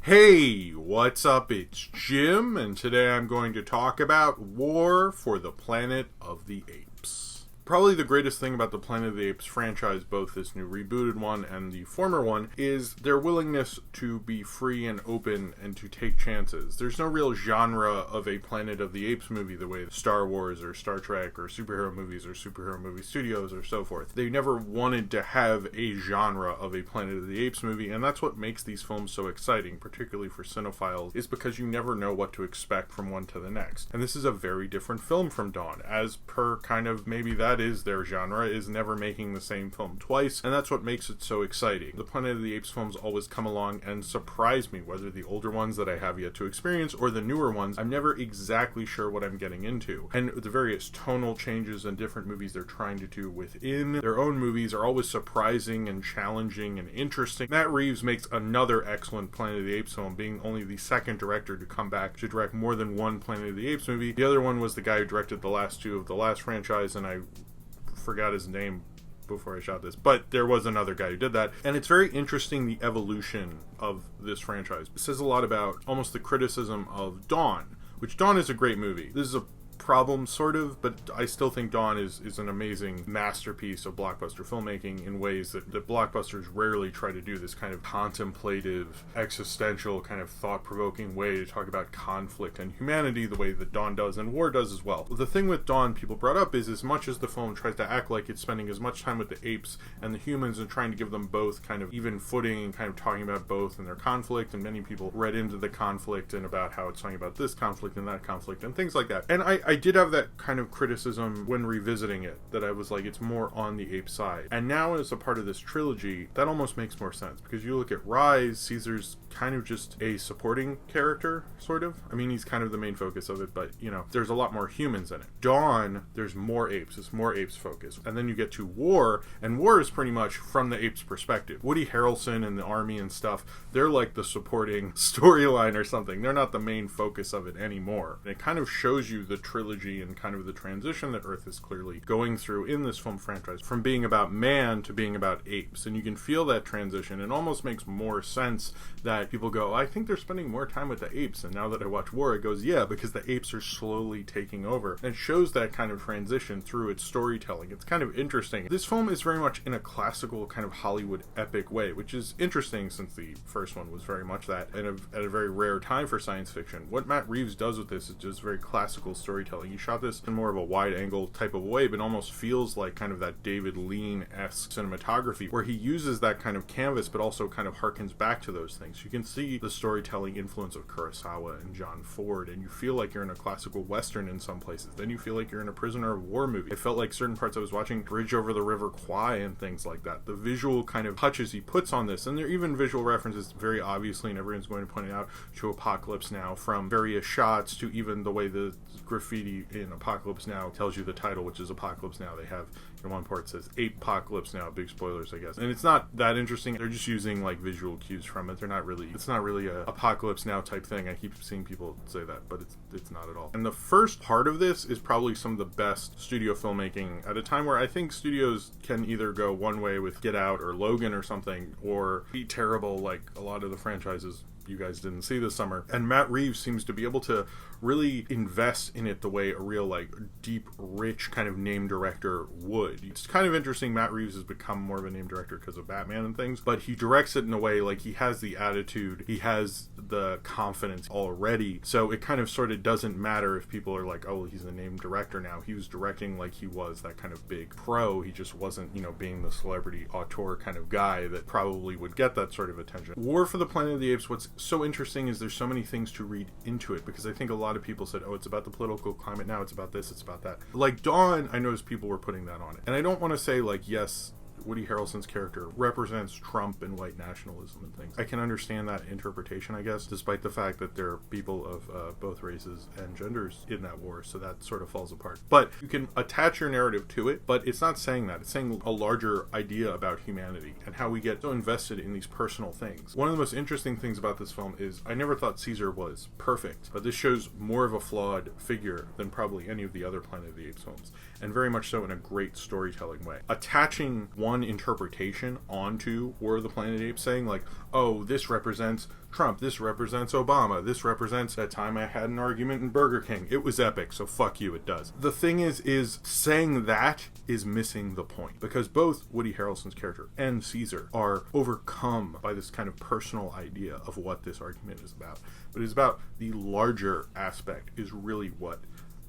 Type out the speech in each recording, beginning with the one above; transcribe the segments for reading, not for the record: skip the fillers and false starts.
Hey, what's up? It's Jim, and today I'm going to talk about War for the Planet of the Apes. Probably the greatest thing about the Planet of the Apes franchise, both this new rebooted one and the former one, is their willingness to be free and open and to take chances. There's no real genre of a Planet of the Apes movie the way Star Wars or Star Trek or superhero movie studios or so forth. They never wanted to have a genre of a Planet of the Apes movie, and that's what makes these films so exciting, particularly for cinephiles, is because you never know what to expect from one to the next. And this is a very different film from Dawn, as per kind of maybe that is their genre, is never making the same film twice, and that's what makes it so exciting. The Planet of the Apes films always come along and surprise me, whether the older ones that I have yet to experience or the newer ones. I'm never exactly sure what I'm getting into, and the various tonal changes and different movies they're trying to do within their own movies are always surprising and challenging and interesting. Matt Reeves makes another excellent Planet of the Apes film, being only the second director to come back to direct more than one Planet of the Apes movie. The other one was the guy who directed the last two of the last franchise, and I forgot his name before I shot this, but there was another guy who did that, and it's very interesting, the evolution of this franchise. It says a lot about almost the criticism of Dawn, which Dawn is a great movie. This is a problem, sort of, but I still think Dawn is an amazing masterpiece of blockbuster filmmaking in ways that blockbusters rarely try to do, this kind of contemplative, existential, kind of thought-provoking way to talk about conflict and humanity the way that Dawn does and War does as well. The thing with Dawn people brought up is, as much as the film tries to act like it's spending as much time with the apes and the humans and trying to give them both kind of even footing and kind of talking about both and their conflict, and many people read into the conflict and about how it's talking about this conflict and that conflict and things like that. And I did have that kind of criticism when revisiting it, that I was like, it's more on the ape side. And now as a part of this trilogy, that almost makes more sense, because you look at Rise, Caesar's kind of just a supporting character, sort of. I mean, he's kind of the main focus of it, but, you know, there's a lot more humans in it. Dawn, there's more apes. It's more apes focused. And then you get to War, and War is pretty much from the apes' perspective. Woody Harrelson and the army and stuff, they're like the supporting storyline or something. They're not the main focus of it anymore. And it kind of shows you the trilogy and kind of the transition that Earth is clearly going through in this film franchise, from being about man to being about apes. And you can feel that transition. It almost makes more sense that people go, I think they're spending more time with the apes. And now that I watch War, it goes, yeah, because the apes are slowly taking over. And it shows that kind of transition through its storytelling. It's kind of interesting. This film is very much in a classical kind of Hollywood epic way, which is interesting since the first one was very much that, and at a very rare time for science fiction. What Matt Reeves does with this is just very classical storytelling. He shot this in more of a wide angle type of way, but almost feels like kind of that David Lean-esque cinematography, where he uses that kind of canvas but also kind of harkens back to those things. You can see the storytelling influence of Kurosawa and John Ford, and you feel like you're in a classical western in some places. Then you feel like you're in a prisoner of war movie. It felt like certain parts I was watching Bridge Over the River Kwai and things like that. The visual kind of touches he puts on this, and there are even visual references very obviously, and everyone's going to point it out, to Apocalypse Now, from various shots to even the way the graffiti in Apocalypse Now tells you the title, which is Apocalypse Now. They have, in one part, it says Apocalypse Now, big spoilers, I guess. And it's not that interesting. They're just using like visual cues from it. It's not really a Apocalypse Now type thing. I keep seeing people say that, but it's not at all. And the first part of this is probably some of the best studio filmmaking at a time where I think studios can either go one way with Get Out or Logan or something, or be terrible like a lot of the franchises you guys didn't see this summer. And Matt Reeves seems to be able to really invest in it the way a real like deep, rich kind of name director would. It's kind of interesting. Matt Reeves has become more of a name director because of Batman and things, but he directs it in a way like he has the attitude, he has the confidence already, so it kind of sort of doesn't matter if people are like, oh, he's a name director now. He was directing like he was that kind of big pro. He just wasn't, you know, being the celebrity auteur kind of guy that probably would get that sort of attention. War for the Planet of the Apes, what's so interesting is there's so many things to read into it, because I think a lot of people said, oh, it's about the political climate now, it's about this, it's about that. Like Dawn, I noticed people were putting that on it. And I don't want to say like, yes, Woody Harrelson's character represents Trump and white nationalism and things. I can understand that interpretation, I guess, despite the fact that there are people of both races and genders in that war, so that sort of falls apart. But you can attach your narrative to it, but it's not saying that. It's saying a larger idea about humanity and how we get so invested in these personal things. One of the most interesting things about this film is I never thought Caesar was perfect, but this shows more of a flawed figure than probably any of the other Planet of the Apes films, and very much so in a great storytelling way. Attaching one one interpretation onto War of the Planet of the Apes, saying like, oh, this represents Trump, this represents Obama, this represents that time I had an argument in Burger King. It was epic, so fuck you, it does. The thing is saying that is missing the point, because both Woody Harrelson's character and Caesar are overcome by this kind of personal idea of what this argument is about. But it's about the larger aspect is really what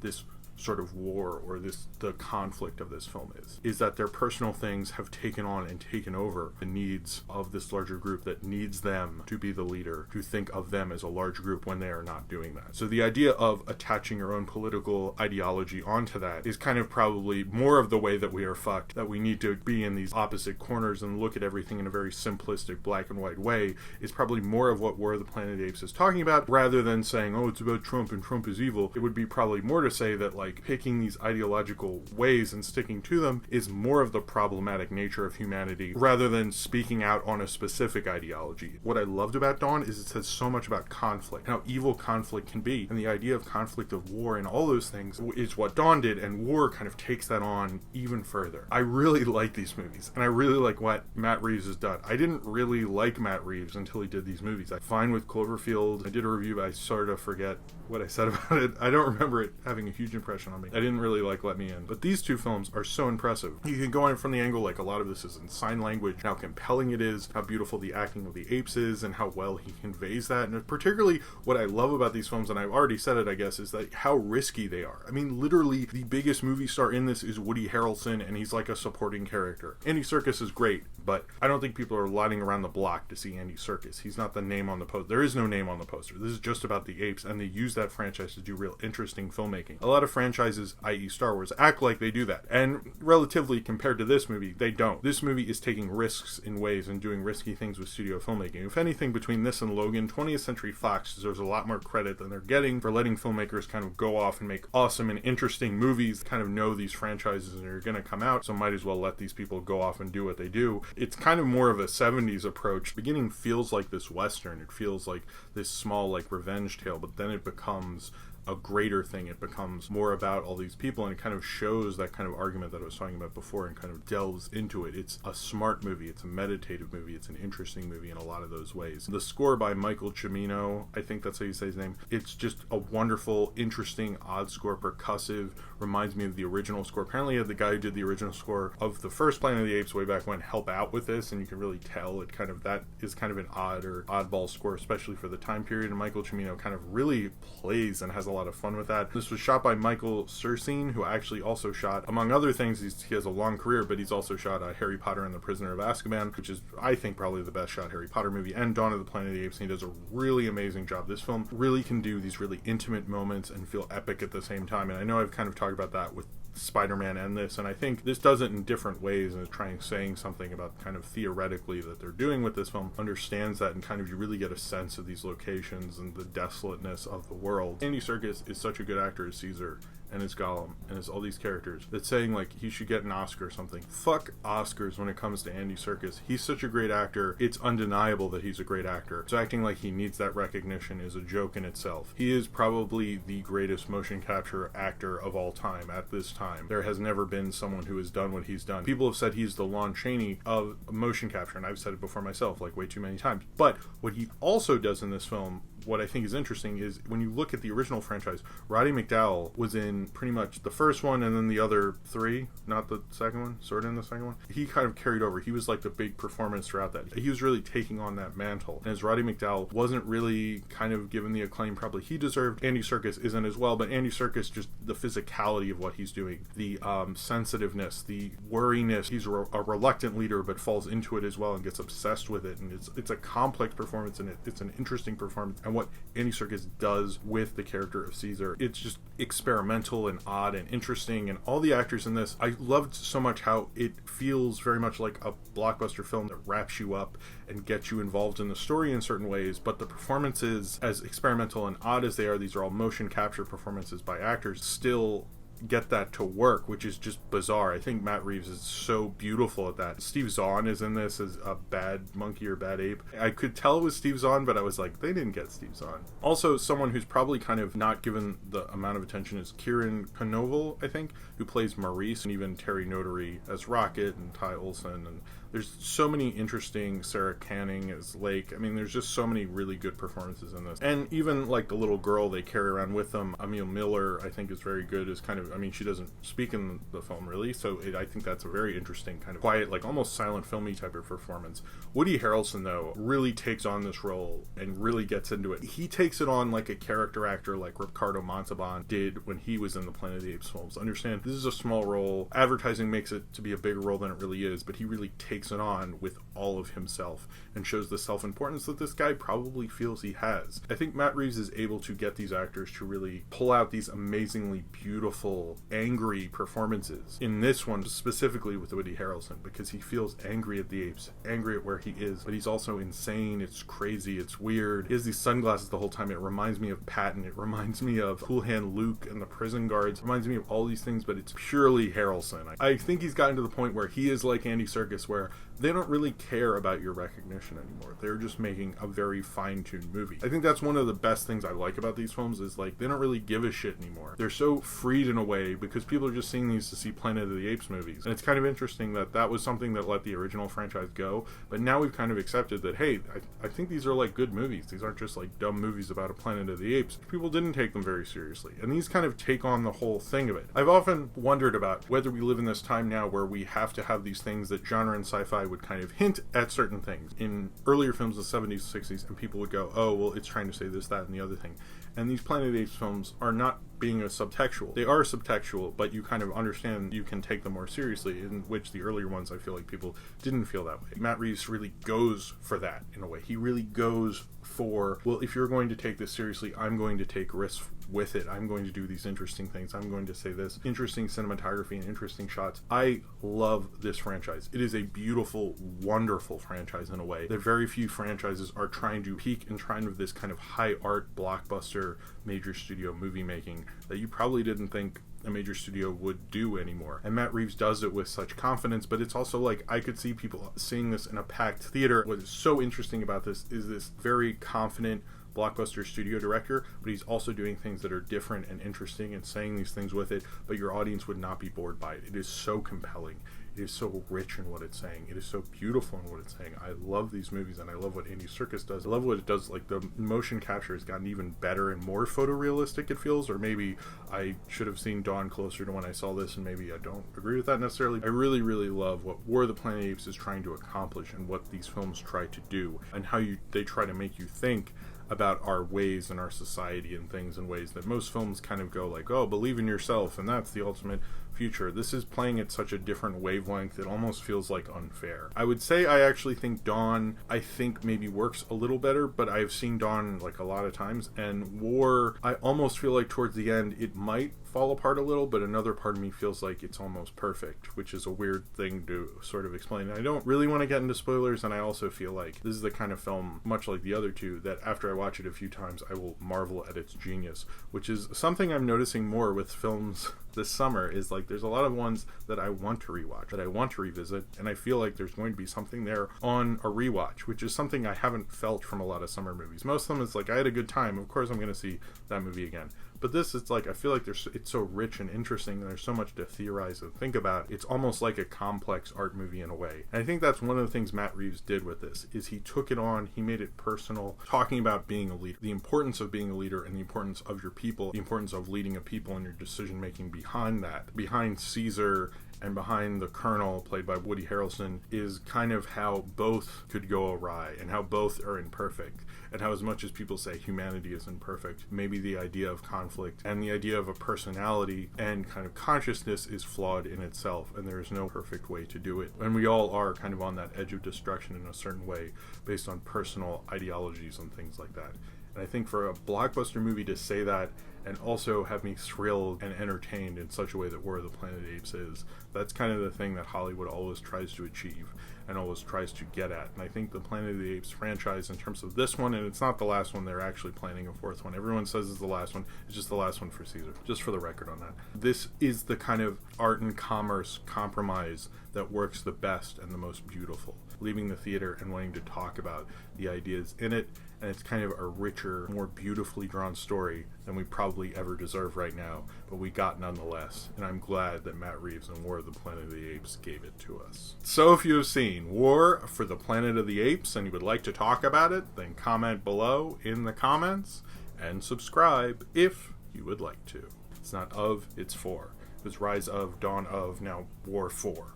this sort of war or the conflict of this film is that their personal things have taken on and taken over the needs of this larger group that needs them to be the leader, to think of them as a large group when they are not doing that. So the idea of attaching your own political ideology onto that is kind of probably more of the way that we are fucked, that we need to be in these opposite corners and look at everything in a very simplistic black and white way, is probably more of what War of the Planet of the Apes is talking about, rather than saying, oh, it's about Trump and Trump is evil. It would be probably more to say that like picking these ideological ways and sticking to them is more of the problematic nature of humanity, rather than speaking out on a specific ideology. What I loved about Dawn is it says so much about conflict, how evil conflict can be, and the idea of conflict, of war, and all those things is what Dawn did, and War kind of takes that on even further. I really like these movies, and I really like what Matt Reeves has done. I didn't really like Matt Reeves until he did these movies. I'm fine with Cloverfield. I did a review, but I sort of forget what I said about it. I don't remember it having a huge impression on me. I didn't really like Let Me In. But these two films are so impressive. You can go on it from the angle like a lot of this is in sign language, how compelling it is, how beautiful the acting of the apes is, and how well he conveys that. And particularly what I love about these films, and I've already said it, I guess, is that how risky they are. I mean, literally, the biggest movie star in this is Woody Harrelson, and he's like a supporting character. Andy Serkis is great, but I don't think people are lining around the block to see Andy Serkis. He's not the name on the poster. There is no name on the poster. This is just about the apes, and they use that franchise to do real interesting filmmaking. A lot of franchises, i.e. Star Wars, act like they do that. And relatively compared to this movie, they don't. This movie is taking risks in ways and doing risky things with studio filmmaking. If anything, between this and Logan, 20th Century Fox deserves a lot more credit than they're getting for letting filmmakers kind of go off and make awesome and interesting movies, kind of know these franchises and are going to come out, so might as well let these people go off and do what they do. It's kind of more of a 70s approach. The beginning feels like this Western. It feels like this small, like, revenge tale, but then it becomes a greater thing. It becomes more about all these people, and it kind of shows that kind of argument that I was talking about before and kind of delves into it. It's a smart movie. It's a meditative movie. It's an interesting movie in a lot of those ways. The score by Michael Cimino, I think that's how you say his name. It's just a wonderful, interesting, odd score, percussive, reminds me of the original score. Apparently the guy who did the original score of the first Planet of the Apes way back when helped out with this, and you can really tell it kind of, that is kind of an odd or oddball score, especially for the time period, and Michael Cimino kind of really plays and has a lot of fun with that. This was shot by Michael Sersine, who actually also shot, among other things, he has a long career, but he's also shot Harry Potter and the Prisoner of Azkaban, which is, I think, probably the best shot Harry Potter movie, and Dawn of the Planet of the Apes, and he does a really amazing job. This film really can do these really intimate moments and feel epic at the same time, and I know I've kind of talked about that with Spider-Man and this, and I think this does it in different ways and is saying something about kind of theoretically that they're doing with this film, understands that, and kind of you really get a sense of these locations and the desolateness of the world. Andy Serkis is such a good actor as Caesar and as Gollum and as all these characters that's saying like he should get an Oscar or something. Fuck Oscars when it comes to Andy Serkis. He's such a great actor. It's undeniable that he's a great actor. So acting like he needs that recognition is a joke in itself. He is probably the greatest motion capture actor of all time at this time. There has never been someone who has done what he's done. People have said he's the Lon Chaney of motion capture, and I've said it before myself, like way too many times. But what he also does in this film, what I think is interesting, is when you look at the original franchise, Roddy McDowall was in pretty much the first one and then the other three, not the second one, sort of in the second one. He kind of carried over. He was like the big performance throughout that. He was really taking on that mantle. And as Roddy McDowall wasn't really kind of given the acclaim probably he deserved, Andy Serkis isn't as well, but Andy Serkis, just the physicality of what he's doing, the sensitiveness, the worriness. He's a reluctant leader but falls into it as well and gets obsessed with it, and it's a complex performance, and it's an interesting performance. And what Andy Serkis does with the character of Caesar, it's just experimental and odd and interesting, and all the actors in this, I loved so much how it feels very much like a blockbuster film that wraps you up and gets you involved in the story in certain ways, but the performances, as experimental and odd as they are, these are all motion capture performances by actors, still get that to work, which is just bizarre. I think Matt Reeves is so beautiful at that. Steve Zahn is in this as a bad monkey or bad ape. I could tell it was Steve Zahn, but I was like, they didn't get Steve Zahn. Also, someone who's probably kind of not given the amount of attention is Kieran Knovel, I think, who plays Maurice, and even Terry Notary as Rocket, and Ty Olsson, and there's so many interesting, Sarah Canning as Lake. I mean, there's just so many really good performances in this. And even like the little girl they carry around with them, Emil Miller, I think is very good as kind of, I mean, she doesn't speak in the film really, so I think that's a very interesting kind of quiet, like almost silent filmy type of performance. Woody Harrelson, though, really takes on this role and really gets into it. He takes it on like a character actor like Ricardo Montalban did when he was in the Planet of the Apes films. Understand, this is a small role. Advertising makes it to be a bigger role than it really is, but he really takes it on with all of himself and shows the self-importance that this guy probably feels he has. I think Matt Reeves is able to get these actors to really pull out these amazingly beautiful, angry performances. In this one, specifically with Woody Harrelson, because he feels angry at the apes, angry at where he is, but he's also insane, it's crazy, it's weird. He has these sunglasses the whole time. It reminds me of Patton, it reminds me of Cool Hand Luke and the prison guards, it reminds me of all these things, but it's purely Harrelson. I think he's gotten to the point where he is like Andy Serkis, where they don't really care about your recognition anymore. They're just making a very fine-tuned movie. I think that's one of the best things I like about these films, is like they don't really give a shit anymore. They're so freed in a way because people are just seeing these to see Planet of the Apes movies. And it's kind of interesting that that was something that let the original franchise go, but now we've kind of accepted that, hey, I think these are like good movies. These aren't just like dumb movies about a Planet of the Apes. People didn't take them very seriously. And these kind of take on the whole thing of it. I've often wondered about whether we live in this time now where we have to have these things that genre and sci-fi would kind of hint at certain things. In earlier films of the 70s, 60s, and people would go, oh, well, it's trying to say this, that, and the other thing. And these Planet of the Apes films are not being a subtextual. They are subtextual, but you kind of understand you can take them more seriously, in which the earlier ones I feel like people didn't feel that way. Matt Reeves really goes for that in a way. He really goes for, well, if you're going to take this seriously, I'm going to take risks with it. I'm going to do these interesting things. I'm going to say this. Interesting cinematography and interesting shots. I love this franchise. It is a beautiful, wonderful franchise in a way that very few franchises are trying to peak and trying with this kind of high art, blockbuster, major studio movie making that you probably didn't think a major studio would do anymore. And Matt Reeves does it with such confidence, but it's also like I could see people seeing this in a packed theater. What is so interesting about this is this very confident blockbuster studio director, but he's also doing things that are different and interesting and saying these things with it, but your audience would not be bored by it. It is so compelling. It is so rich in what it's saying. It is so beautiful in what it's saying. I love these movies, and I love what Andy Serkis does. I love what it does. Like, the motion capture has gotten even better and more photorealistic, it feels, or maybe I should have seen Dawn closer to when I saw this, and maybe I don't agree with that necessarily. I really, really love what War of the Planet of the Apes is trying to accomplish and what these films try to do, and how they try to make you think about our ways and our society and things in ways that most films kind of go like, oh, believe in yourself, and that's the ultimate future. This is playing at such a different wavelength, it almost feels like unfair. I would say I actually think Dawn, I think maybe works a little better, but I've seen Dawn like a lot of times, and War, I almost feel like towards the end it might fall apart a little, but another part of me feels like it's almost perfect, which is a weird thing to sort of explain. I don't really want to get into spoilers, and I also feel like this is the kind of film, much like the other two, that after I watch it a few times I will marvel at its genius, which is something I'm noticing more with films this summer. Is like there's a lot of ones that I want to rewatch, that I want to revisit, and I feel like there's going to be something there on a rewatch, which is something I haven't felt from a lot of summer movies. Most of them it's like I had a good time, of course I'm going to see that movie again. But this, it's like, I feel like it's so rich and interesting, and there's so much to theorize and think about. It's almost like a complex art movie in a way. And I think that's one of the things Matt Reeves did with this, is he took it on, he made it personal, talking about being a leader, the importance of being a leader, and the importance of your people, the importance of leading a people and your decision making behind that. Behind Caesar and behind the Colonel, played by Woody Harrelson, is kind of how both could go awry, and how both are imperfect, and how as much as people say humanity is imperfect, maybe the idea of conflict and the idea of a personality and kind of consciousness is flawed in itself, and there is no perfect way to do it. And we all are kind of on that edge of destruction in a certain way, based on personal ideologies and things like that. And I think for a blockbuster movie to say that and also have me thrilled and entertained in such a way that War of the Planet of the Apes is, that's kind of the thing that Hollywood always tries to achieve and always tries to get at. And I think the Planet of the Apes franchise, in terms of this one, and it's not the last one, they're actually planning a fourth one. Everyone says it's the last one. It's just the last one for Caesar, just for the record on that. This is the kind of art and commerce compromise that works the best and the most beautiful. Leaving the theater and wanting to talk about the ideas in it, and it's kind of a richer, more beautifully drawn story than we probably ever deserve right now, but we got nonetheless, and I'm glad that Matt Reeves and War of the Planet of the Apes gave it to us. So if you have seen War for the Planet of the Apes and you would like to talk about it, then comment below in the comments, and subscribe if you would like to. It's not of, it's for. It was Rise of, Dawn of, now War for.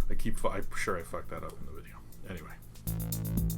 I'm sure I fucked that up in the video. Anyway.